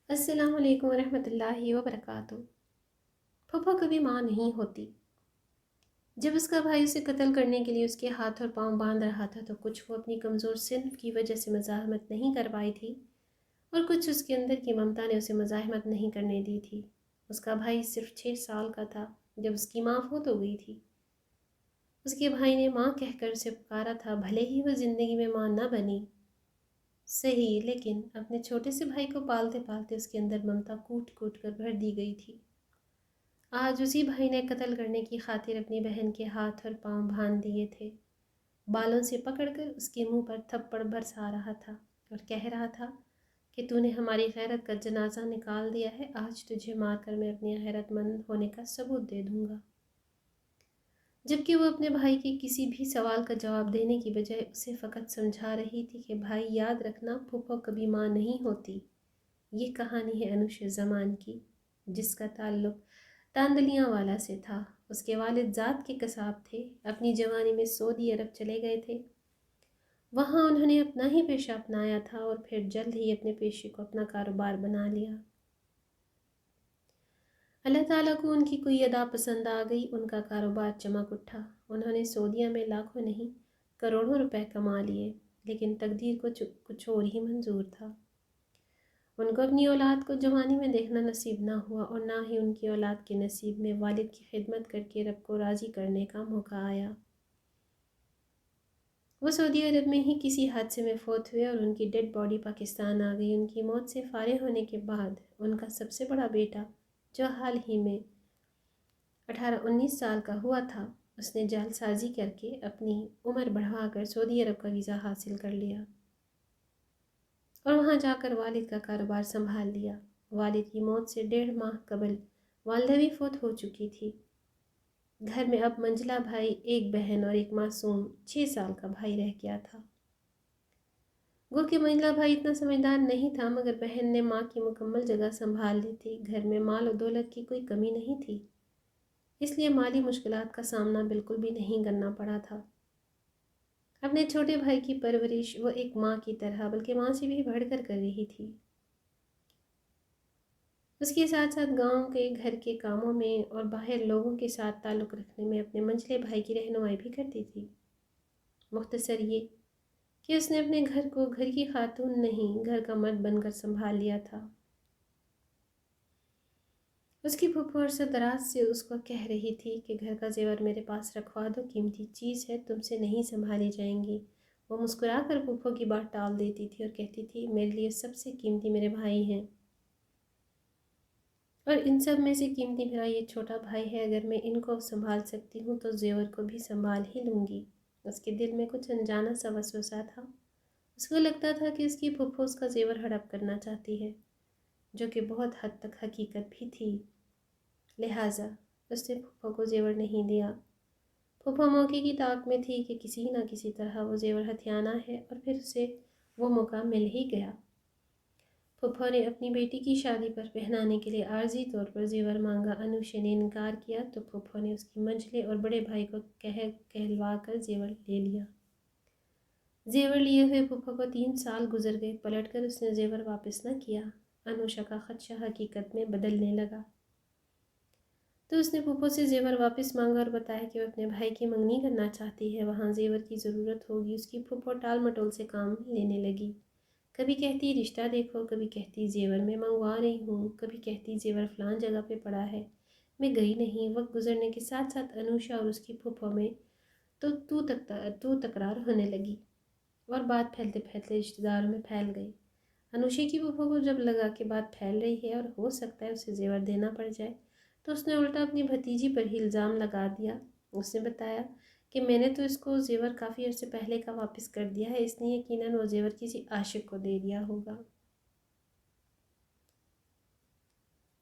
अस्सलाम वालेकुम रहमतुल्लाहि व बरकातुहू। फूफा कभी माँ नहीं होती। जब उसका भाई उसे कत्ल करने के लिए उसके हाथ और पांव बांध रहा था तो कुछ वो अपनी कमज़ोर सिन्फ की वजह से मज़ाहमत नहीं कर पाई थी और कुछ उसके अंदर की ममता ने उसे मज़ाहमत नहीं करने दी थी। उसका भाई सिर्फ 6 साल का था जब उसकी माँ फौत हो गई थी। उसके भाई ने माँ कहकर उसे पुकारा था, भले ही वह ज़िंदगी में माँ न बनी सही, लेकिन अपने छोटे से भाई को पालते पालते उसके अंदर ममता कूट कूट कर भर दी गई थी। आज उसी भाई ने कत्ल करने की खातिर अपनी बहन के हाथ और पांव बांध दिए थे। बालों से पकड़कर उसके मुंह पर थप्पड़ बरसा रहा था और कह रहा था कि तूने हमारी गैरत का जनाजा निकाल दिया है, आज तुझे मारकर मैं अपनी गैरतमंद होने का सबूत दे दूंगा। जबकि वो अपने भाई के किसी भी सवाल का जवाब देने की बजाय उसे फ़कत समझा रही थी कि भाई याद रखना, फूफा कभी माँ नहीं होती। ये कहानी है अनुश ज़मान की, जिसका ताल्लुक़ तांदलियाँ वाला से था। उसके वालिद ज़ात के कसाब थे, अपनी जवानी में सऊदी अरब चले गए थे। वहाँ उन्होंने अपना ही पेशा अपनाया था और फिर जल्द ही अपने पेशे को अपना कारोबार बना लिया। अल्लाह ताला को उनकी कोई अदा पसंद आ गई, उनका कारोबार चमक उठा। उन्होंने सऊदीया में लाखों नहीं करोड़ों रुपए कमा लिए, लेकिन तकदीर को कुछ और ही मंजूर था। उनको अपनी औलाद को जवानी में देखना नसीब ना हुआ और ना ही उनकी औलाद के नसीब में वालिद की खिदमत करके रब को राज़ी करने का मौका आया। वो सऊदी अरब में ही किसी हादसे में फौत हुए और उनकी डेड बॉडी पाकिस्तान आ गई। उनकी मौत से फारिग होने के बाद उनका सबसे बड़ा बेटा, जो हाल ही में 18-19 साल का हुआ था, उसने जालसाजी करके अपनी उम्र बढ़ा कर सऊदी अरब का वीज़ा हासिल कर लिया और वहाँ जाकर वालिद का कारोबार संभाल लिया। वालिद की मौत से 1.5 माह कबल वालदा भी फौत हो चुकी थी। घर में अब मंजिला भाई, एक बहन और एक मासूम 6 साल का भाई रह गया था। गो कि मंजिला भाई इतना समझदार नहीं था, मगर बहन ने माँ की मुकम्मल जगह संभाल ली थी। घर में माल और दौलत की कोई कमी नहीं थी, इसलिए माली मुश्किलात का सामना बिल्कुल भी नहीं करना पड़ा था। अपने छोटे भाई की परवरिश वो एक माँ की तरह, बल्कि माँ से भी बढ़कर कर रही थी। उसके साथ साथ गांव के घर के कामों में और बाहर लोगों के साथ ताल्लुक़ रखने में अपने मंझले भाई की रहनुमाई भी करती थी। मुख्तसर ये कि उसने अपने घर को घर की खातून नहीं, घर का मर्द बनकर संभाल लिया था। उसकी फूफो अरसे दराज से उसको कह रही थी कि घर का जेवर मेरे पास रखवा दो, कीमती चीज़ है, तुमसे नहीं संभाली जाएंगी। वो मुस्कुरा कर फूफो की बात टाल देती थी और कहती थी, मेरे लिए सबसे कीमती मेरे भाई हैं और इन सब में से कीमती मेरा ये छोटा भाई है। अगर मैं इनको संभाल सकती हूँ तो जेवर को भी संभाल ही लूँगी। उसके दिल में कुछ अनजाना सा वसवसा था। उसको लगता था कि उसकी फूफो उसका जेवर हड़प करना चाहती है, जो कि बहुत हद तक हकीकत भी थी। लिहाजा उसने फूफो को जेवर नहीं दिया। फूफो मौके की ताक में थी कि किसी न किसी तरह वो जेवर हथियाना है और फिर उसे वो मौका मिल ही गया। फूफो ने अपनी बेटी की शादी पर पहनाने के लिए आर्जी तौर पर जेवर मांगा। अनुशा ने इनकार किया तो फूफो ने उसकी मंझले और बड़े भाई को कहलवा कर जेवर ले लिया। जेवर लिए हुए फूफो को 3 साल गुजर गए। पलट कर उसने जेवर वापस न किया। अनुषा का खदशा हकीकत में बदलने लगा तो उसने फूफो से जेवर वापस मांगा और बताया कि वह अपने भाई की मंगनी करना चाहती है, वहाँ जेवर की ज़रूरत होगी। उसकी फूफो टाल मटोल से काम लेने लगी। कभी कहती रिश्ता देखो, कभी कहती जेवर मैं मंगवा रही हूँ, कभी कहती जेवर फ़लाँ जगह पे पड़ा है, मैं गई नहीं। वक्त गुजरने के साथ साथ अनुषा और उसकी फूफो में तो तू तकरार होने लगी और बात फैलते फैलते रिश्तेदारों में फैल गई। अनुषा की फूफो को जब लगा कि बात फैल रही है और हो सकता है उसे जेवर देना पड़ जाए, तो उसने उल्टा अपनी भतीजी पर ही इल्ज़ाम लगा दिया। उसने बताया कि मैंने तो इसको जेवर काफ़ी अर्से पहले का वापस कर दिया है, इसलिए यकीनन वो जेवर किसी आशिक को दे दिया होगा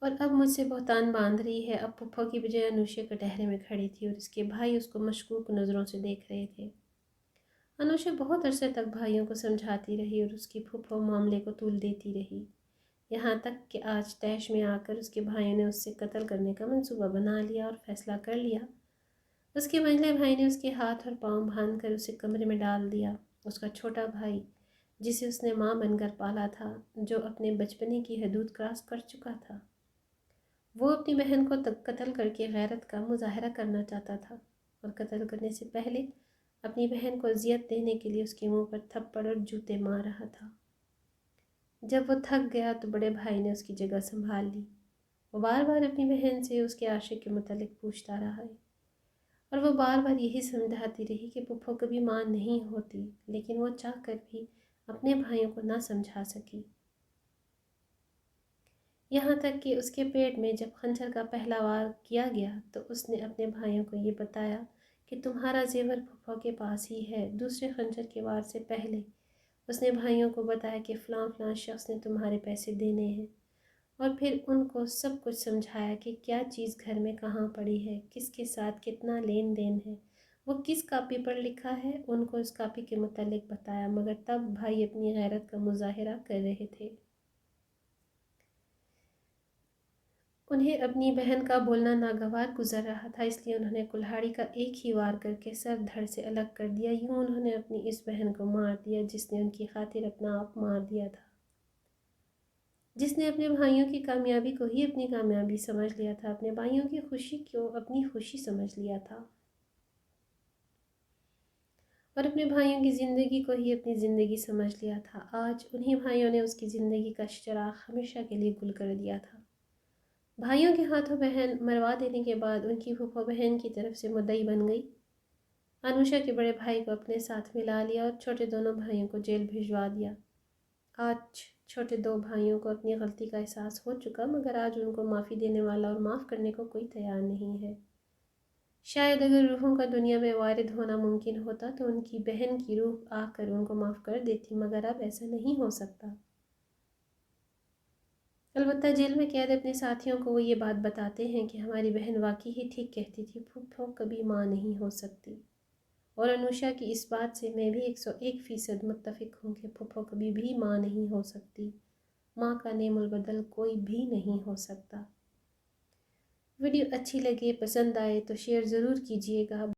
और अब मुझसे बहतान बांध रही है। अब फूफो की बजाय अनुषा कटहरे में खड़ी थी और उसके भाई उसको मशकूक नज़रों से देख रहे थे। अनुषा बहुत अरसे तक भाइयों को समझाती रही और उसकी फूफो मामले को तूल देती रही, यहाँ तक कि आज तैश में आकर उसके भाइयों ने उससे कत्ल करने का मंसूबा बना लिया और फैसला कर लिया। उसके मंझले भाई ने उसके हाथ और पांव बांध कर उसे कमरे में डाल दिया। उसका छोटा भाई जिसे उसने माँ बनकर पाला था, जो अपने बचपने की हदूद क्रॉस कर चुका था। वो अपनी बहन को कत्ल करके गैरत का मुजाहरा करना चाहता था और कत्ल करने से पहले अपनी बहन को अजियत देने के लिए उसके मुंह पर थप्पड़ और जूते मार रहा था। जब वो थक गया तो बड़े भाई ने उसकी जगह संभाल ली। वो बार बार अपनी बहन से उसके आशिक के मुतालिक पूछता रहा है और वो बार बार यही समझाती रही कि फूफो कभी माँ नहीं होती, लेकिन वो चाह कर भी अपने भाइयों को ना समझा सकी। यहाँ तक कि उसके पेट में जब खंजर का पहला वार किया गया तो उसने अपने भाइयों को ये बताया कि तुम्हारा जेवर फूफो के पास ही है। दूसरे खंजर के वार से पहले उसने भाइयों को बताया कि फ़लाँ फ़लाँ शख्स ने तुम्हारे पैसे देने हैं, और फिर उनको सब कुछ समझाया कि क्या चीज़ घर में कहाँ पड़ी है, किसके साथ कितना लेन देन है, वो किस कापी पर लिखा है। उनको उस कापी के मुतालिक बताया, मगर तब भाई अपनी गैरत का मुजाहिरा कर रहे थे। उन्हें अपनी बहन का बोलना नागवार गुजर रहा था, इसलिए उन्होंने कुल्हाड़ी का एक ही वार करके सर धड़ से अलग कर दिया। यूँ उन्होंने अपनी इस बहन को मार दिया जिसने उनकी खातिर अपना आप मार दिया था, जिसने अपने भाइयों की कामयाबी को ही अपनी कामयाबी समझ लिया था, अपने भाइयों की खुशी को अपनी खुशी समझ लिया था और अपने भाइयों की ज़िंदगी को ही अपनी ज़िंदगी समझ लिया था। आज उन्हीं भाइयों ने उसकी ज़िंदगी का चिराग हमेशा के लिए गुल कर दिया था। भाइयों के हाथों बहन मरवा देने के बाद उनकी फूफा बहन की तरफ से मुद्दई बन गई। अनुषा के बड़े भाई को अपने साथ मिला लिया और छोटे दोनों भाइयों को जेल भिजवा दिया। आज छोटे दो भाइयों को अपनी गलती का एहसास हो चुका, मगर आज उनको माफ़ी देने वाला और माफ़ करने को कोई तैयार नहीं है। शायद अगर रूहों का दुनिया में वारिद होना मुमकिन होता तो उनकी बहन की रूह आकर उनको माफ़ कर देती, मगर अब ऐसा नहीं हो सकता। अलबत्ता जेल में कैद अपने साथियों को वो ये बात बताते हैं कि हमारी बहन वाकई ही ठीक कहती थी, फूफो कभी माँ नहीं हो सकती। और अनुषा की इस बात से मैं भी 101% मुत्तफ़िक हूँ कि फूफो कभी भी माँ नहीं हो सकती। माँ का नेमुल बदल कोई भी नहीं हो सकता। वीडियो अच्छी लगे, पसंद आए तो शेयर ज़रूर कीजिएगा।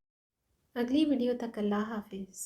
अगली वीडियो तक अल्लाह हाफिज़।